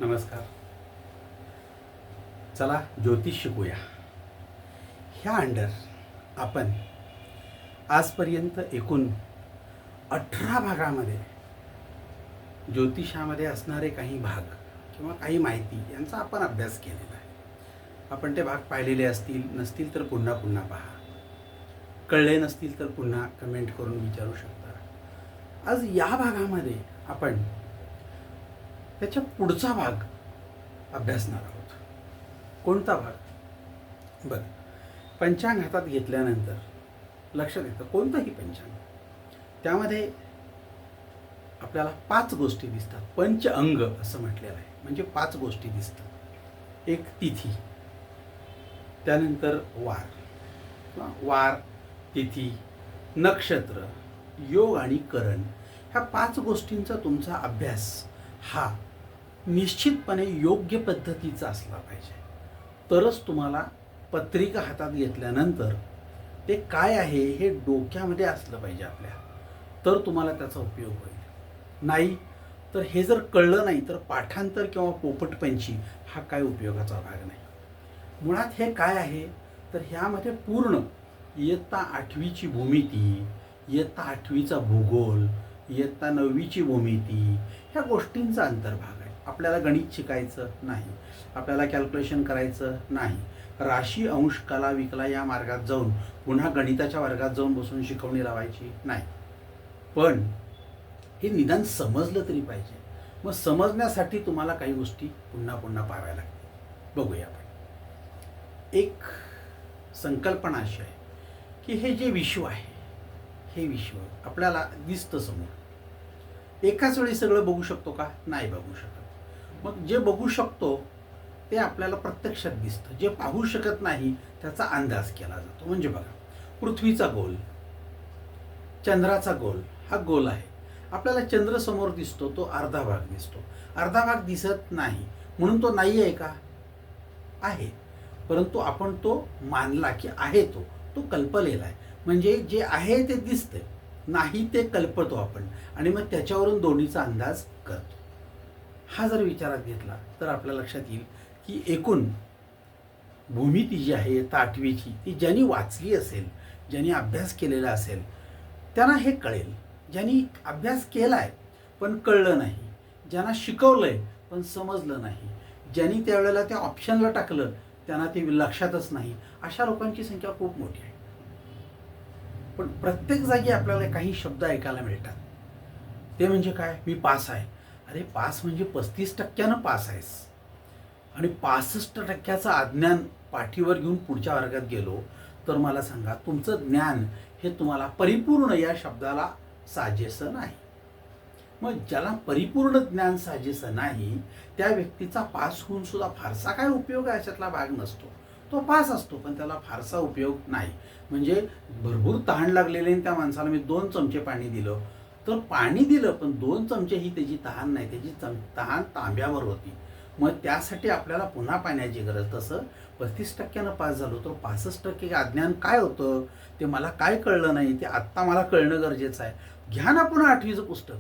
नमस्कार. चला ज्योतिष शिकूया. ह्या अंडर आपण आजपर्यंत एकूण 18 भागामध्ये ज्योतिषामध्ये असणारे काही भाग किंवा काही माहिती यांचा आपण अभ्यास केलेला आहे. आपण ते भाग पाहिलेले असतील, नसतील तर पुन्हा पुन्हा पहा. कळले नसतील तर पुन्हा कमेंट करून विचारू शकता. आज या भागामध्ये आपण त्याच्या पुढचा भाग अभ्यासणार आहोत. कोणता भाग? बरं, पंचांग हातात घेतल्यानंतर लक्षात येतं कोणतंही पंचांग, त्यामध्ये आपल्याला 5 गोष्टी दिसतात. पंच अंग असं म्हटलेलं आहे, म्हणजे 5 गोष्टी दिसतात. एक तिथी, त्यानंतर वार, तिथी, नक्षत्र, योग आणि करण. ह्या 5 गोष्टींचा तुमचा अभ्यास हा निश्चितपणे योग्य पद्धतीचा असला पाहिजे. तरच तुम्हाला पत्रिका हातात घेतल्यानंतर ते काय आहे हे डोक्यामध्ये असलं पाहिजे आपल्या, तर तुम्हाला त्याचा उपयोग होईल. नाही तर हे जर कळलं नाही तर पाठांतर किंवा पोपटपंची हा काय उपयोगाचा भाग नाही. मुळात हे काय आहे तर ह्यामध्ये पूर्ण इयत्ता 8वीची भूमिती, इयत्ता 8वीचा भूगोल, इयत्ता 9वीची भूमिती ह्या गोष्टींचा अंतर्भाग आहे. आपल्याला गणित शिकायचं नाही, आपल्याला कॅल्क्युलेशन करायचं नाही, राशी अंश कला विकला या मार्गात जाऊन पुन्हा गणिताच्या वर्गात जाऊन बसून शिकवणी लावायची नाही. पण हे निदान समजलं तरी पाहिजे. मग समजण्यासाठी तुम्हाला काही गोष्टी पुन्हा पुन्हा पाहाव्या लागतील. बघूया आपण. एक संकल्पना अशी आहे की हे जे विश्व आहे, हे विश्व आपल्याला दिसतं समोर. एकाच वेळी सगळं बघू शकतो का? नाही बघू शकत. मग जे बघू शकतो ते आपल्याला प्रत्यक्षात दिसतं, जे पाहू शकत नाही त्याचा अंदाज केला जातो. म्हणजे बघा, पृथ्वीचा गोल, चंद्राचा गोल, हा गोल आहे. आपल्याला चंद्र समोर दिसतो, तो अर्धा भाग दिसतो. अर्धा भाग दिसत नाही म्हणून तो नाही आहे का? आहे, परंतु आपण तो मानला की आहे, तो कल्पलेला आहे. म्हणजे जे आहे ते दिसतंय, नाही ते कल्पतो आपण, आणि मग त्याच्यावरून दोन्हीचा अंदाज करतो. हा जर विचारात घेतला तर आपल्या लक्षात येईल की एकूण भूमिती जी आहे 8वीची, ती ज्यांनी वाचली असेल, ज्यांनी अभ्यास केलेला असेल त्यांना हे कळेल. ज्यांनी अभ्यास केलाय पण कळलं नाही, ज्यांना शिकवलंय पण समजलं नाही, ज्यांनी त्यावेळेला त्या ऑप्शनला टाकलं त्यांना ते लक्षातच नाही, अशा लोकांची संख्या खूप मोठी आहे. पण प्रत्येक जागी आपल्याला काही शब्द ऐकायला मिळतात. ते म्हणजे काय? मी पास आहे. अरे पास म्हणजे 35% पास आहेस. आणि 65% अज्ञान पाठीवर घेऊन पुढच्या वर्गात गेलो तर मला सांगा, तुमचं ज्ञान हे तुम्हाला परिपूर्ण या शब्दाला साजेसं नाही. मग ज्याला परिपूर्ण ज्ञान साजेसं नाही त्या व्यक्तीचा पास होऊन सुद्धा फारसा काय उपयोग आहे याच्यातला भाग नसतो. तो पास असतो पण त्याला फारसा उपयोग नाही. म्हणजे भरपूर तहान लागलेले त्या माणसाला मी 2 चमचे पाणी दिलं तर पाणी दिलं, पण 2 चमचे ही त्याची तहान नाही, त्याची तहान तांब्यावर होती. मग त्यासाठी आपल्याला पुन्हा पाण्याची गरज. तसं 35% पास झालो तर 65% अज्ञान काय होतं ते मला काय कळलं नाही ते आत्ता मला कळणं गरजेचं आहे. घ्या ना पुन्हा 8वीचं पुस्तक,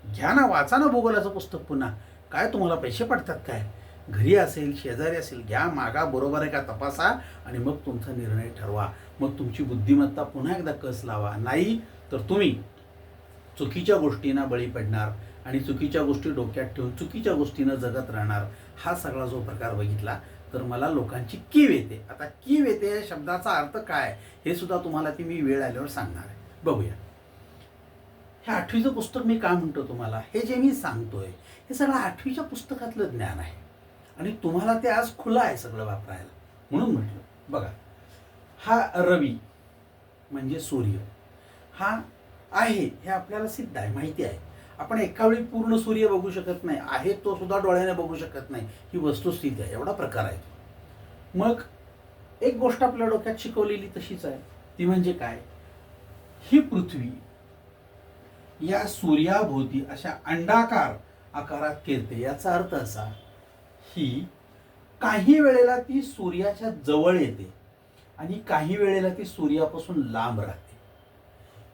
घ्या ना, वाचा ना भूगोलाचं पुस्तक पुन्हा. काय तुम्हाला पैसे पडतात काय? घरी असेल, शेजारी असेल, घ्या, मागा, बरोबर आहे का तपासा आणि मग तुमचा निर्णय ठरवा. मग तुमची बुद्धिमत्ता पुन्हा एकदा कस लावा. नाही तर तुम्ही चुकीच्या गोष्टींना बळी पडणार आणि चुकीच्या गोष्टी डोक्यात ठेवून चुकीच्या गोष्टीनं जगत राहणार. हा सगळा जो प्रकार बघितला तर मला लोकांची कीव येते. आता कीव येते या शब्दाचा अर्थ काय हे सुद्धा तुम्हाला ती मी वेळ आल्यावर सांगणार आहे. बघूया. हे 8वीचं पुस्तक मी का म्हणतो तुम्हाला, हे जे मी सांगतोय हे सगळं 8वीच्या पुस्तकातलं ज्ञान आहे आणि तुम्हाला ते आज खुलं आहे सगळं वापरायला, म्हणून म्हटलं. बघा, हा रवी म्हणजे सूर्य हा आहे हे आपल्याला सिद्ध आहे, माहिती आहे. आपण एका वेळी पूर्ण सूर्य बघू शकत नाही, आहे तो सुद्धा डोळ्याने बघू शकत नाही, ही वस्तुस्थिती आहे. एवढा प्रकार आहे. मग एक गोष्ट आपल्या डोक्यात शिकवलेली तशीच आहे, ती म्हणजे काय? ही पृथ्वी या सूर्याभोवती अशा अंडाकार आकारात फिरते. याचा अर्थ असा, ही काही वेळेला ती सूर्याच्या जवळ येते आणि काही वेळेला ती सूर्यापासून लांब राहते.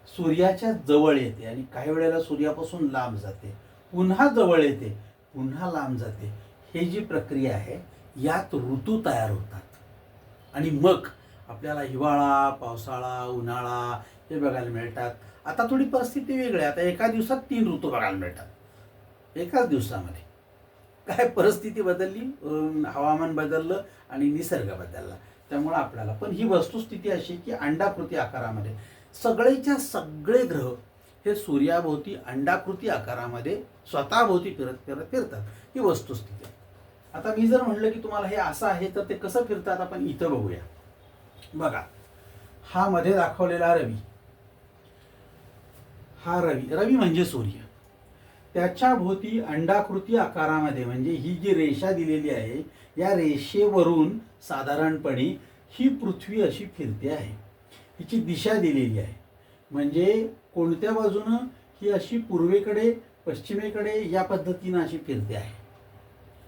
सूर्याच्या जवळ येते आणि काही वेळेला सूर्यापासून लांब जाते, पुन्हा जवळ येते, पुन्हा लांब जाते. हे जी प्रक्रिया आहे यात ऋतू तयार होतात आणि मग आपल्याला हिवाळा, पावसाळा, उन्हाळा हे बघायला मिळतात. आता थोडी परिस्थिती वेगळी आहे. आता एका दिवसात 3 ऋतू बघायला मिळतात एकाच दिवसामध्ये. काय परिस्थिती बदलली, हवामान बदललं आणि निसर्ग बदलला, त्यामुळे आपल्याला. पण ही वस्तुस्थिती अशी की अंडाकृती आकारामध्ये सगळेच्या सगळे ग्रह हे सूर्याभोवती अंडाकृती आकारामध्ये स्वतःभोवती फिरतात. ही वस्तुस्थिती आहे. आता मी जर म्हणलं की तुम्हाला हे असं आहे तर ते कसं फिरतात आपण इथं बघूया. बघा, हा मध्ये दाखवलेला रवी, हा रवी म्हणजे सूर्य. त्याच्या भोवती अंडाकृती आकारामध्ये म्हणजे ही जी रेषा दिलेली आहे या रेषेवरून साधारणपणे ही पृथ्वी अशी फिरते आहे. हिची दिशा दिलेली आहे म्हणजे कोणत्या बाजूनं ही अशी पूर्वेकडे, पश्चिमेकडे या पद्धतीनं अशी फिरते आहे.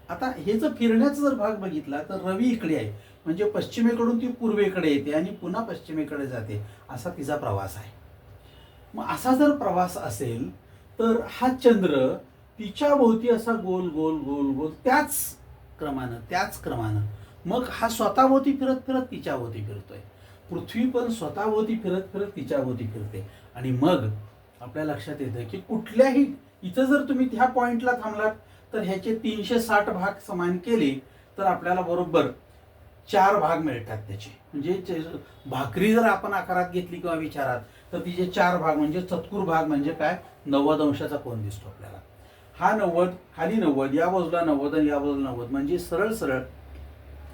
आता हे जर फिरण्याचा जर भाग बघितला तर रवी इकडे आहे म्हणजे पश्चिमेकडून ती पूर्वेकडे येते आणि पुन्हा पश्चिमेकडे जाते, असा तिचा प्रवास आहे. मग असा जर प्रवास असेल तर हा चंद्र तिच्या भोवती असा गोल गोल गोल गोल त्याच क्रमानं मग हा स्वतःभोवती फिरत फिरत तिच्या भोवती फिरतोय. पृथ्वी पण स्वतःभोवती फिरत फिरत तिच्या भोवती फिरते. आणि मग आपल्या लक्षात येतं की कुठल्याही इथं जर तुम्ही ह्या पॉइंटला थांबलात तर ह्याचे 360 भाग समान केले तर आपल्याला बरोबर 4 भाग मिळतात त्याचे. म्हणजे भाकरी जर आपण आकारात घेतली किंवा विचारात तर तिचे 4 भाग म्हणजे चतुर भाग म्हणजे काय, 90 अंशाचा कोन दिसतो आपल्याला. हा 90, खाली 90, या बाजूला 90 आणि या बाजूला 90 म्हणजे सरळ सरळ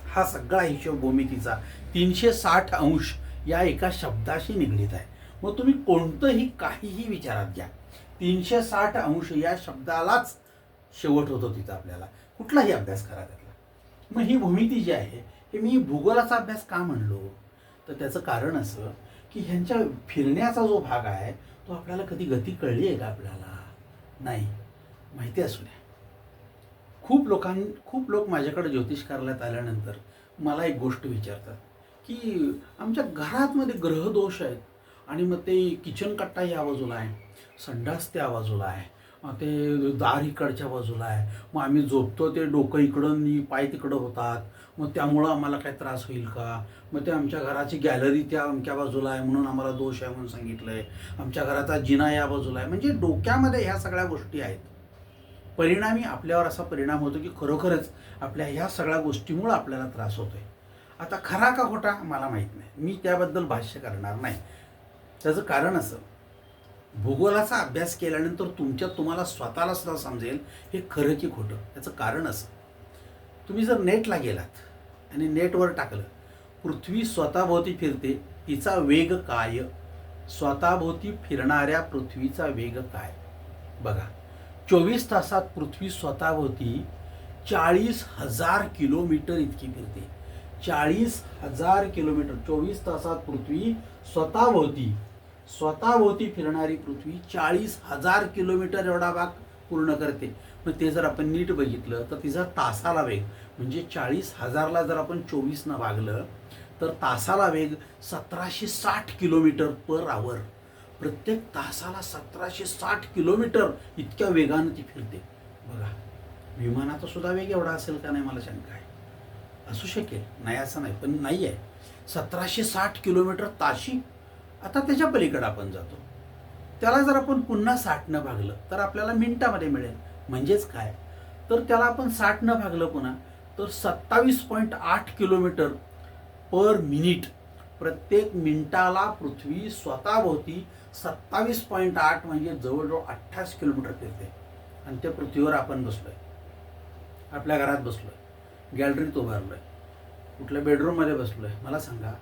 हा सगळा हिशोब भूमितीचा 360 अंश या एका शब्दाशी निगडीत आहे. मग तुम्ही कोणतंही काहीही विचारात घ्या, 360 अंश या शब्दालाच शेवट होतो तिचा. आपल्याला कुठलाही अभ्यास करा त्यातला. मग ही भूमिती जी आहे हे मी भूगोलाचा अभ्यास का म्हणलो तर त्याचं कारण असं की ह्यांच्या फिरण्याचा जो भाग आहे तो आपल्याला कधी गती कळली आहे का आपल्याला, नाही. माहिती असू द्या. खूप लोक माझ्याकडे ज्योतिष कार्यालयात आल्यानंतर मला एक गोष्ट विचारतात की आमच्या घरामध्ये ग्रहदोष आहेत आणि मग ते किचन कट्टा या बाजूला आहे, संडास त्या बाजूला आहे, ते दार इकडच्या बाजूला आहे, मग आम्ही झोपतो ते डोकं इकडं आणि पाय तिकडं होतात, मग त्यामुळं आम्हाला काय त्रास होईल का, मग ते आमच्या घराची गॅलरी त्या अमक्या बाजूला आहे म्हणून आम्हाला दोष आहे म्हणून सांगितलं आहे, आमच्या घराचा जिना या बाजूला आहे. म्हणजे डोक्यामध्ये ह्या सगळ्या गोष्टी आहेत. परिणामी आपल्यावर असा परिणाम होतो की खरोखरच आपल्या ह्या सगळ्या गोष्टीमुळं आपल्याला त्रास होतोय. आता खरा का खोटा मला माहीत नाही, मी त्याबद्दल भाष्य करणार नाही. त्याचं कारण असं, भूगोलाचा अभ्यास केल्यानंतर तुम्हाला स्वतःला सुद्धा समजेल हे खरं की खोटं. त्याचं कारण असं, तुम्ही जर नेटला गेलात आणि नेटवर टाकलं पृथ्वी स्वतःभोवती फिरते तिचा वेग काय, स्वतःभोवती फिरणाऱ्या पृथ्वीचा वेग काय बघा. 24 तासात पृथ्वी स्वतःभोवती 40,000 किलोमीटर इतकी फिरते. 40,000 किलोमीटर 24 तासात पृथ्वी स्वतःभोवती फिरणारी पृथ्वी 40,000 किलोमीटर एवढा भाग पूर्ण करते. मग ते जर आपण नीट बघितलं तर तिचा तासाला वेग म्हणजे 40,000ला जर आपण 24 भागलं तर तासाला वेग 1760 किलोमीटर पर आवर. प्रत्येक तासाला 1760 किलोमीटर इतक्या वेगानं ती फिरते. बघा, विमानाचा सुद्धा वेग एवढा असेल का नाही मला शंका आहे. असू शकेल, नाही असं नाही, पण नाही आहे. 1760 किलोमीटर ताशी. आता त्याच्या पलीकडे आपण जातो, त्याला जर आपण पुन्हा 60 भागलं तर आपल्याला मिनिटामध्ये मिळेल. म्हणजेच काय, तर त्याला आपण 60 भागलं पुन्हा तर 27.8 किलोमीटर पर मिनिट. प्रत्येक मिनिटाला पृथ्वी स्वतःभोवती 27.8 म्हणजे जवळजवळ 28 किलोमीटर फिरते. आणि त्या पृथ्वीवर आपण बसलोय, आपल्या घरात बसलोय, गॅलरीत उभारलोय, कुठल्या बेडरूममध्ये बसलोय. मला सांगा,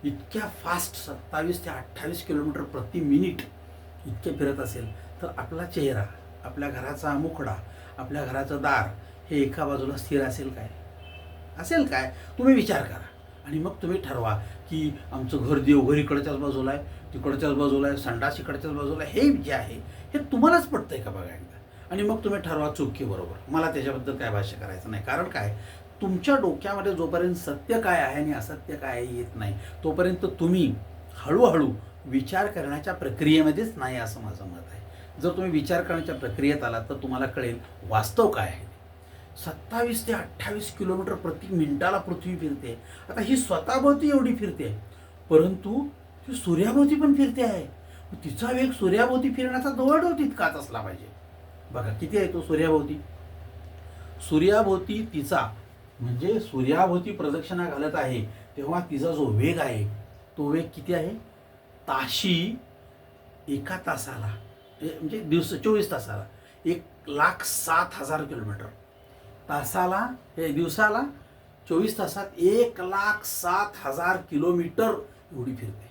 इतक्या फास्ट 27 ते 28 किलोमीटर प्रति मिनिट इतके फिरत असेल तर आपला चेहरा, आपल्या घराचा मुखडा, आपल्या घराचं दार हे एका बाजूला स्थिर असेल काय? तुम्ही विचार करा आणि मग तुम्ही ठरवा की आमचं घर देवघर इकडच्याच बाजूला आहे, तिकडच्याच बाजूला आहे, संडास इकडच्याच बाजूला आहे. हे जे आहे हे तुम्हालाच पटतंय का बघा एकदा. आणि मग तुम्ही ठरवा चूक की बरोबर. मला त्याच्याबद्दल काय भाष्य करायचं नाही. कारण काय, तुमच्या डोक्यामध्ये जोपर्यंत सत्य काय आहे आणि असत्य काय येत नाही तोपर्यंत तुम्ही हळूहळू विचार करण्याच्या प्रक्रियेमध्येच नाही, असं माझं मत आहे. जर तुम्ही विचार करण्याच्या प्रक्रियेत आलात तर तुम्हाला कळेल वास्तव काय आहे. 27 ते 28 किलोमीटर प्रति मिनिटाला पृथ्वी फिरते. आता ही स्वतःभोवती एवढी फिरते, परंतु ती सूर्याभोवती पण फिरते आहे. तिचा वेग सूर्याभोवती फिरण्याचा जवळजवळ तितकाच असला पाहिजे. बघा किती आहे तो सूर्याभोवती. सूर्याभोवती तिचा म्हणजे सूर्याभोवती प्रदक्षिणा घालत आहे तेव्हा तिचा जो वेग आहे तो वेग किती आहे. ताशी एका तासाला म्हणजे 24 तासाला 1,07,000 किलोमीटर. तासाला दिवसाला 24 तासात 1,07,000 किलोमीटर एवढी फिरते.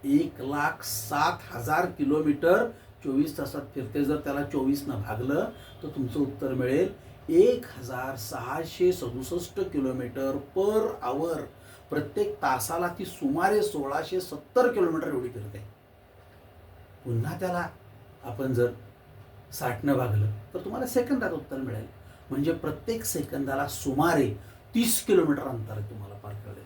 1,07,000 किलोमीटर 24 तासात फिरते. जर त्याला 24 न भागलं तर तुमचं उत्तर मिळेल 1,667 किलोमीटर पर आवर. प्रत्येक तासाला ती सुमारे 1,670 किलोमीटर एवढी फिरते. पुन्हा त्याला आपण जर 60 न भागलं तर तुम्हाला सेकंदात उत्तर मिळेल. म्हणजे प्रत्येक सेकंदाला सुमारे 30 किलोमीटर अंतर तुम्हाला पार करेल.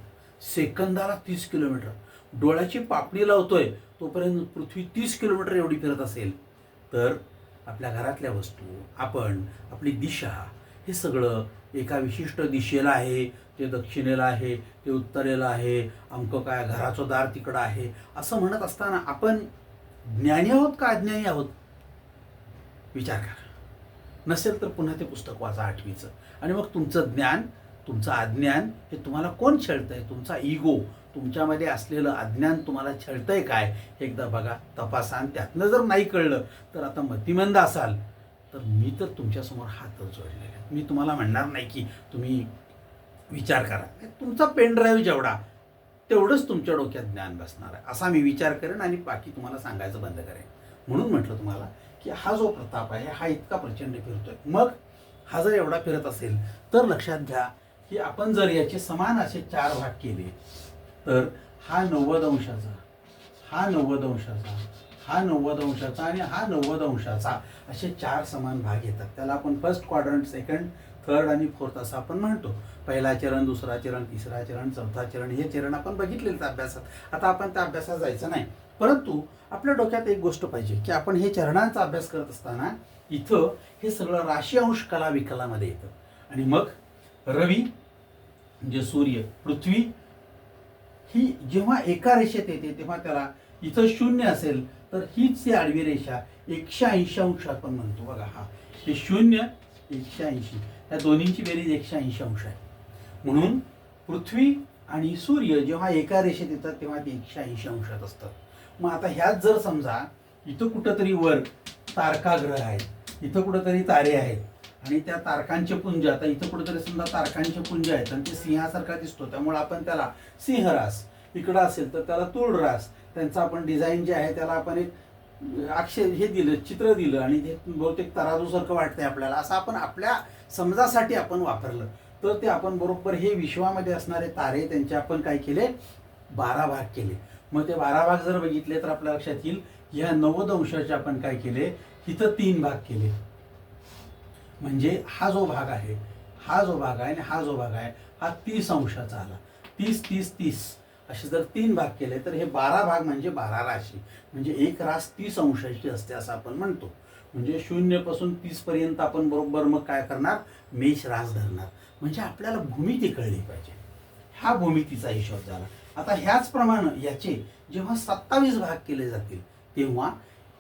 सेकंदाला 30 किलोमीटर. डोळ्याची पापणी लावतोय तोपर्यंत पृथ्वी 30 किलोमीटर एवढी फिरत असेल तर आपल्या घरातल्या वस्तू, आपण, आपली दिशा हे सगळं एका विशिष्ट दिशेला आहे. ते दक्षिणेला आहे, ते उत्तरेला आहे, अमकं काय घराचं दार तिकडं आहे असं म्हणत असताना आपण ज्ञानी आहोत का अज्ञानी आहोत. विचार करा. नसेल तर पुन्हा ते पुस्तक वाचा 8वीचं आणि मग तुमचं ज्ञान, तुमचं अज्ञान हे तुम्हाला कोण छळतंय. तुमचा इगो, तुमच्यामध्ये असलेलं अज्ञान तुम्हाला छळतंय काय हे एकदा बघा, तपासा. आणि त्यातनं जर नाही कळलं तर आता मतिमंद असाल तर मी तर तुमच्यासमोर हातच जोडलेले आहेत. मी तुम्हाला म्हणणार नाही की तुम्ही विचार करा. तुमचा पेन ड्राईव्ह जेवढा तेवढंच तुमच्या डोक्यात ज्ञान बसणार आहे असा मी विचार करेन आणि बाकी तुम्हाला सांगायचं बंद करेन. म्हणून म्हटलं तुम्हाला की हा जो प्रताप आहे हा इतका प्रचंड फिरतोय. मग हा जर एवढा फिरत असेल तर लक्षात घ्या की आपण जर याचे समान असे 4 भाग केले तर हा 90 अंशाचा, हा 90 अंशाचा, हा 90 अंशाचा आणि हा 90 अंशाचा असे 4 समान भाग येतात. त्याला आपण फर्स्ट क्वाड्रंट, सेकंड, थर्ड आणि फोर्थ असं आपण म्हणतो. पहिला चरण, दुसरा चरण, तिसरा चरण, चौथा चरण हे चरण आपण बघितलेलं त्या अभ्यासात. आता आपण त्या अभ्यासात जायचं नाही, परंतु आपल्या डोक्यात एक गोष्ट पाहिजे की आपण हे चरणांचा अभ्यास करत असताना इथं हे सगळं राशी अंश कला विकलामध्ये येतं. आणि मग रवी म्हणजे सूर्य, पृथ्वी ही जेव्हा एका रेषेत येते तेव्हा त्याला इथं 0 असेल तर हीच ती आडवी रेषा 180 अंश आपण म्हणतो. बघा हा हे 0, 180 या दोन्हींची बेरीज 180 अंश आहे. म्हणून पृथ्वी आणि सूर्य जेव्हा एका रेषेत येतात तेव्हा ते 180 अंशात असतात. मग आता ह्यात जर समजा इथं कुठंतरी वर तारकाग्रह आहेत, इथं कुठंतरी तारे आहेत आणि त्या तारकांचे पुंज, आता इथं कुठंतरी समजा तारकांचे पुंज आहेत आणि ते सिंहासारखा दिसतो त्यामुळे आपण त्याला सिंहरास, इकडं असेल तर त्याला तुळरास, त्यांचं आपण डिझाईन जे आहे त्याला आपण एक अक्षर हे दिलं, चित्र दिलं आणि ते बहुतेक तराजूसारखं वाटतंय आपल्याला असं आपण आपल्या समजासाठी आपण वापरलं तर ते आपण बरोबर हे विश्वामध्ये असणारे तारे त्यांचे आपण काय केले 12 भाग केले. मग ते 12 भाग जर बघितले तर आपल्या लक्षात येईल ह्या 90 अंशाचे आपण काय केले इथं 3 भाग केले. म्हणजे हा जो भाग आहे, हा जो भाग आहे आणि हा जो भाग आहे हा 30 अंशाचा आला. 30, 30, 30 असे जर 3 भाग केले तर हे 12 भाग म्हणजे 12 राशी. म्हणजे एक रास 30 अंशाची असते असं आपण म्हणतो. म्हणजे 0 पासून 30 पर्यंत आपण बरोबर मग काय करणार मेष रास धरणार. म्हणजे आपल्याला भूमिती कळली पाहिजे. हा भूमितीचा हिशोब झाला. आता ह्याचप्रमाणे याचे जेव्हा 27 भाग केले जातील तेव्हा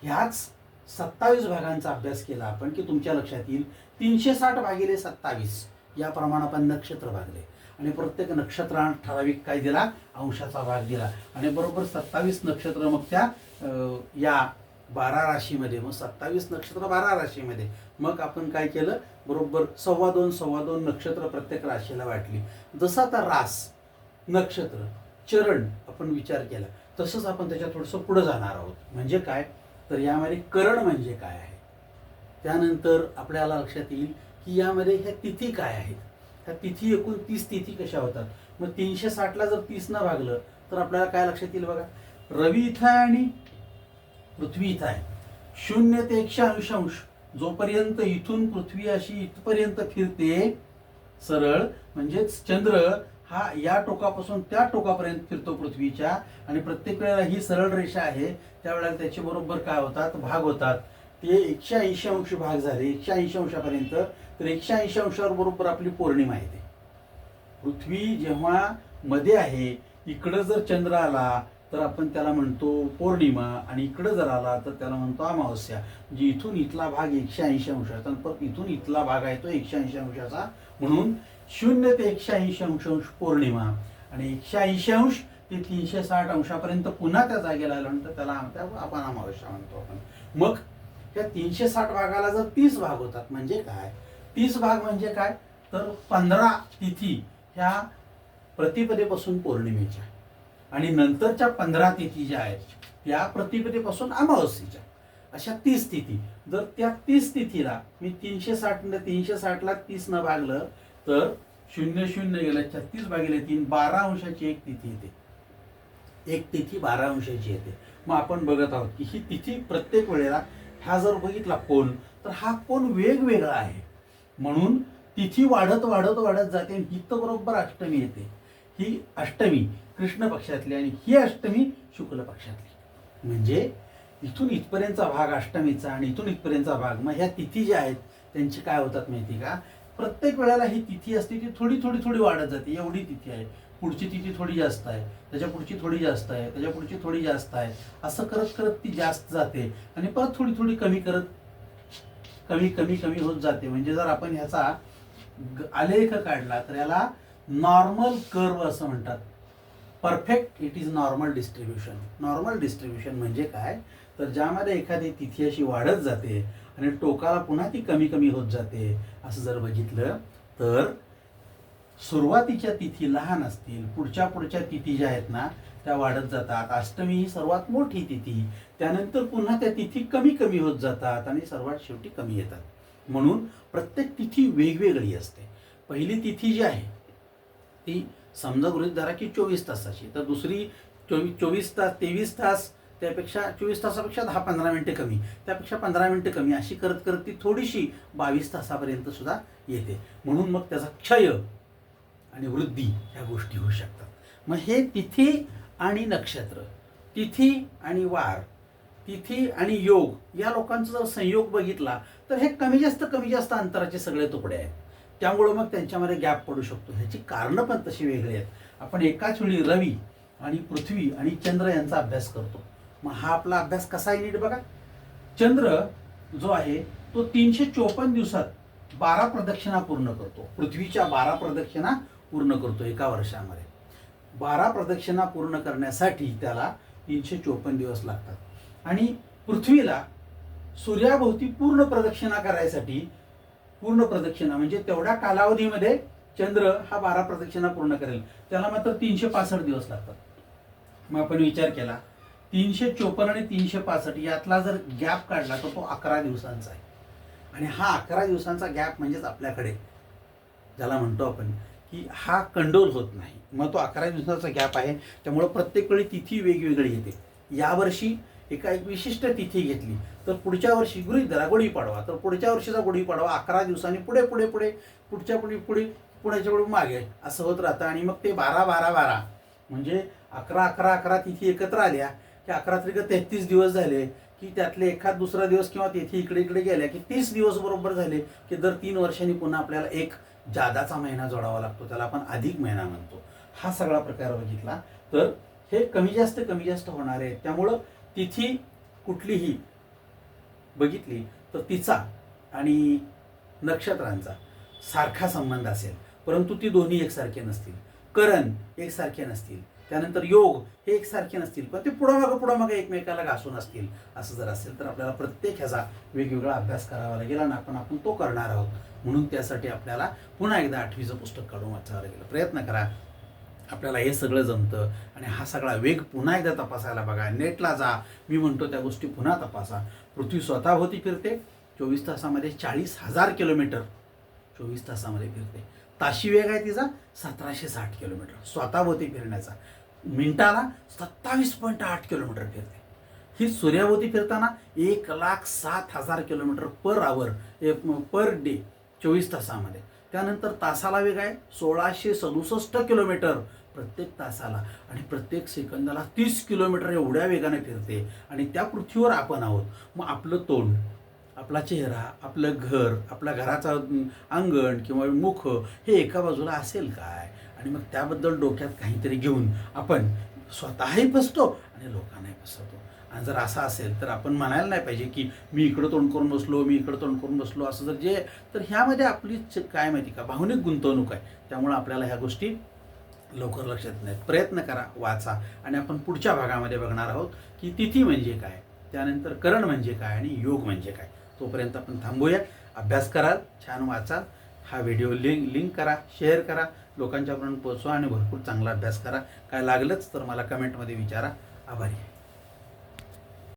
ह्याच 27 भागांचा अभ्यास केला आपण की तुमच्या लक्षात येईल 360 भागिले 27 याप्रमाणे आपण नक्षत्र भागले आणि प्रत्येक नक्षत्रात ठराविक काय दिला अंशाचा भाग दिला आणि बरोबर 27 नक्षत्र मग त्या या 12 राशीमध्ये, मग 27 नक्षत्र 12 राशीमध्ये मग आपण काय केलं बरोबर 2.25 नक्षत्र प्रत्येक राशीला वाटली. जसं आता रास, नक्षत्र, चरण आपण विचार केला तसंच आपण त्याच्यात थोडंसं पुढे जाणार आहोत. म्हणजे काय तर यामध्ये करण म्हणजे काय आहे, त्यानंतर आपल्याला लक्षात येईल की यामध्ये ह्या तिथी काय आहेत. ह्या तिथी एकूण 30 तिथी कशा होतात. मग 360ला जर 30 न भागलं तर आपल्याला काय लक्षात येईल बघा, रवी इथं आहे आणि पृथ्वी इथं आहे. 0 ते 180 अंश जोपर्यंत इथून पृथ्वी अशी इथपर्यंत फिरते सरळ, म्हणजेच चंद्र हा या टोकापासून त्या टोकापर्यंत फिरतो पृथ्वीच्या आणि प्रत्येक वेळेला ही सरळ रेषा आहे त्यावेळेला त्याचे बरोबर काय होतात भाग होतात. ते 180 अंश भाग झाले. 180 अंशापर्यंत तर 180 अंशावर बरोबर आपली पौर्णिमा येते. पृथ्वी जेव्हा मध्ये आहे, इकडं जर चंद्र आला तर आपण त्याला म्हणतो पौर्णिमा, आणि इकडं जर आला तर त्याला म्हणतो अमावस्या. म्हणजे इथून इथला भाग 180 अंशाचा, आणि परत इथून इथला भाग आहे तो 180 अंशाचा. म्हणून 0 ते 180 अंश पौर्णिमा, आणि 180 अंश ते 360 अंशापर्यंत पुन्हा त्या जागेला आल्यानंतर त्याला आपण अमावस्या म्हणतो आपण. मग त्या 360 भागाला जर 30 भाग होतात म्हणजे काय? 30 भाग म्हणजे काय? तर 15 तिथी ह्या प्रतिपदेपासून पौर्णिमेच्या, आणि नंतरच्या 15 तिथी ज्या आहेत त्या प्रतिपदेपासून अमावस्येच्या, अशा 30 तिथी. जर त्या 30 तिथीला मी 360ला 30 न भागलं तर 0 गेलं, 36 भागिले 3, 12 अंशाची एक तिथी येते. एक तिथी 12 अंशाची येते. मग आपण बघत आहोत की ही तिथी प्रत्येक वेळेला, हा जर बघितला कोण, तर हा कोण वेगवेगळा आहे. म्हणून तिथी वाढत वाढत वाढत जाते. ही तर बरोबर अष्टमी येते. ही अष्टमी कृष्ण पक्षातली आणि ही अष्टमी शुक्ल पक्षातली. म्हणजे इथून इथपर्यंतचा भाग अष्टमीचा आणि इथून इथपर्यंतचा भाग, मग ह्या तिथी ज्या आहेत त्यांची काय होतात माहिती का? प्रत्येक वेळेला ही तिथी असते ती थोडी थोडी थोडी वाढत जाते. एवढी तिथी आहे, पुढची तिथी थोडी जास्त आहे, त्याच्या पुढची थोडी जास्त आहे, त्याच्या पुढची थोडी जास्त आहे, असं करत करत ती जास्त जाते आणि परत थोडी थोडी कमी करत कमी कमी कमी होत जाते. म्हणजे जर आपण ह्याचा आलेख काढला तर याला नॉर्मल कर्व असं म्हणतात. Perfect it is normal distribution. Normal distribution म्हणजे काय? तर ज्यामध्ये एखादी तिथी अशी वाढत जाते आणि टोकाला पुन्हा ती कमी कमी होत जाते. असं जर बघितलं तर सुरुवातीच्या तिथी लहान असतील, पुढच्या पुढच्या तिथी ज्या आहेत ना त्या वाढत जातात. अष्टमी ही सर्वात मोठी तिथी, त्यानंतर पुन्हा त्या तिथी कमी कमी होत जातात आणि सर्वात शेवटी कमी येतात. म्हणून प्रत्येक तिथी वेगवेगळी असते. पहिली तिथी जी आहे ती समजा गृहीत धरा की 24 तासाची, तर दुसरी 24 तास, 23 तास, त्यापेक्षा 24 तासापेक्षा 10-15 मिनिटं कमी, त्यापेक्षा 15 मिनिटं कमी, अशी करत करत ती थोडीशी 22 तासापर्यंत सुद्धा येते. म्हणून मग त्याचा क्षय आणि वृद्धी ह्या गोष्टी होऊ शकतात. मग हे तिथी आणि नक्षत्र, तिथी आणि वार, तिथी आणि योग, या लोकांचा जर संयोग बघितला तर हे कमी जास्त अंतराचे सगळे तुकडे आहेत. त्यामुळं मग त्यांच्यामध्ये गॅप पडू शकतो. ह्याची कारणं पण तशी वेगळी आहेत. आपण एकाच वेळी रवी आणि पृथ्वी आणि चंद्र यांचा अभ्यास करतो. मग हा आपला अभ्यास कसा आहे नीट बघा. चंद्र जो आहे तो 354 दिवसात 12 प्रदक्षिणा पूर्ण करतो. पृथ्वीच्या 12 प्रदक्षिणा पूर्ण करतो एका वर्षामध्ये. 12 प्रदक्षिणा पूर्ण करण्यासाठी त्याला 354 दिवस लागतात. आणि पृथ्वीला सूर्याभोवती पूर्ण प्रदक्षिणा करायसाठी, पूर्ण प्रदक्षिणा म्हणजे तेवढ्या कालावधीमध्ये चंद्र हा 12 प्रदक्षिणा पूर्ण करेल, त्याला मात्र 365 दिवस लागतात. मग आपण विचार केला 354 आणि 365 यातला जर गॅप काढला तर तो 11 दिवसांचा आहे. आणि हा 11 दिवसांचा गॅप म्हणजेच आपल्याकडे ज्याला म्हणतो आपण की हा कंडोल होत नाही. मग तो 11 दिवसाचा गॅप आहे. त्यामुळं प्रत्येक वेळी तिथी वेगवेगळी येते. यावर्षी एक विशिष्ट तिथी घेतली तर पुढच्या वर्षी गृहीत धरा गुढीपाडवा, तर पुढच्या वर्षीचा गुढीपाडवा 11 दिवसांनी पुढे पुढे पुढे पुढच्या पुढे पुढे पुढ्याच्या पुढे मागे असं होत राहतं. आणि मग ते 12-12-12 म्हणजे 11-11-11 तिथी एकत्र आल्या की 11-33 दिवस झाले की त्यातले एखाद दुसरा दिवस किंवा तिथी इकडे इकडे गेल्या की 30 दिवस बरोबर झाले की दर 3 वर्षांनी पुन्हा आपल्याला एक जादाचा महिना जोडावा लागतो. त्याला आपण अधिक महिना म्हणतो. हा सगळा प्रकार बघितला तर हे कमी जास्त होणार आहे. त्यामुळं तिथी कुठलीही बघितली तर तिचा आणि नक्षत्रांचा सारखा संबंध असेल, परंतु ती दोन्ही एकसारखे नसतील. करण एकसारखे नसतील, त्यानंतर योग हे एकसारखे नसतील, पण ते पुढं मागं एकमेकाला घासून असतील. असं जर असेल तर आपल्याला प्रत्येक ह्याचा वेगवेगळा अभ्यास करावा लागेल आणि आपण तो करणार आहोत. म्हणून त्यासाठी आपल्याला पुन्हा एकदा 8वीचं पुस्तक काढून वाचावं लागेल. प्रयत्न करा, आपल्याला हे सगळं जमतं. आणि हा सगळा वेग पुन्हा एकदा तपासायला बघा. नेटला जा, मी म्हणतो त्या गोष्टी पुन्हा तपासा. पृथ्वी स्वतःभोवती फिरते 24 तासामध्ये 40,000 किलोमीटर 24 तासामध्ये फिरते. ताशी वेग आहे तिचा 1760 किलोमीटर स्वतःभोवती फिरण्याचा. मिनिटाला 27.8 किलोमीटर फिरते. ही सूर्याभोवती फिरताना 1,07,000 kilometre per hour per day 24 तासामध्ये. त्यानंतर तासाला वेग आहे 1667 किलोमीटर प्रत्येक तासाला, आणि प्रत्येक सेकंदाला 30 किलोमीटर एवढ्या वेगाने फिरते. आणि त्या पृथ्वीवर आपण आहोत. मग आपलं तोंड आपला चेहरा, आपलं घर, आपल्या घराचा अंगण किंवा मुख हे एका बाजूला असेल काय, आणि मग त्याबद्दल डोक्यात काहीतरी घेऊन आपण स्वतःही फसतो आणि लोकांनाही फसवतो. आणि जर असं असेल तर आपण म्हणायला नाही पाहिजे की मी इकडं तोंड करून बसलो, मी इकडं तोंड करून बसलो, असं जर तर ह्यामध्ये आपली काय माहिती का, भावनिक गुंतवणूक आहे. त्यामुळं आपल्याला ह्या गोष्टी लवकर लक्षात येत नाहीत. प्रयत्न करा, वाचा, आणि आपण पुढच्या भागामध्ये बघणार आहोत की तिथी म्हणजे काय, त्यानंतर करण म्हणजे काय आणि योग म्हणजे काय. तोपर्यंत आपण थांबूया. अभ्यास कराल, छान वाचाल, हा व्हिडिओ लिंक करा, शेअर करा, लोकांच्यापर्यंत पोहोचवा आणि भरपूर चांगला अभ्यास करा. काय लागलंच तर मला कमेंटमध्ये विचारा. आभारी आहे.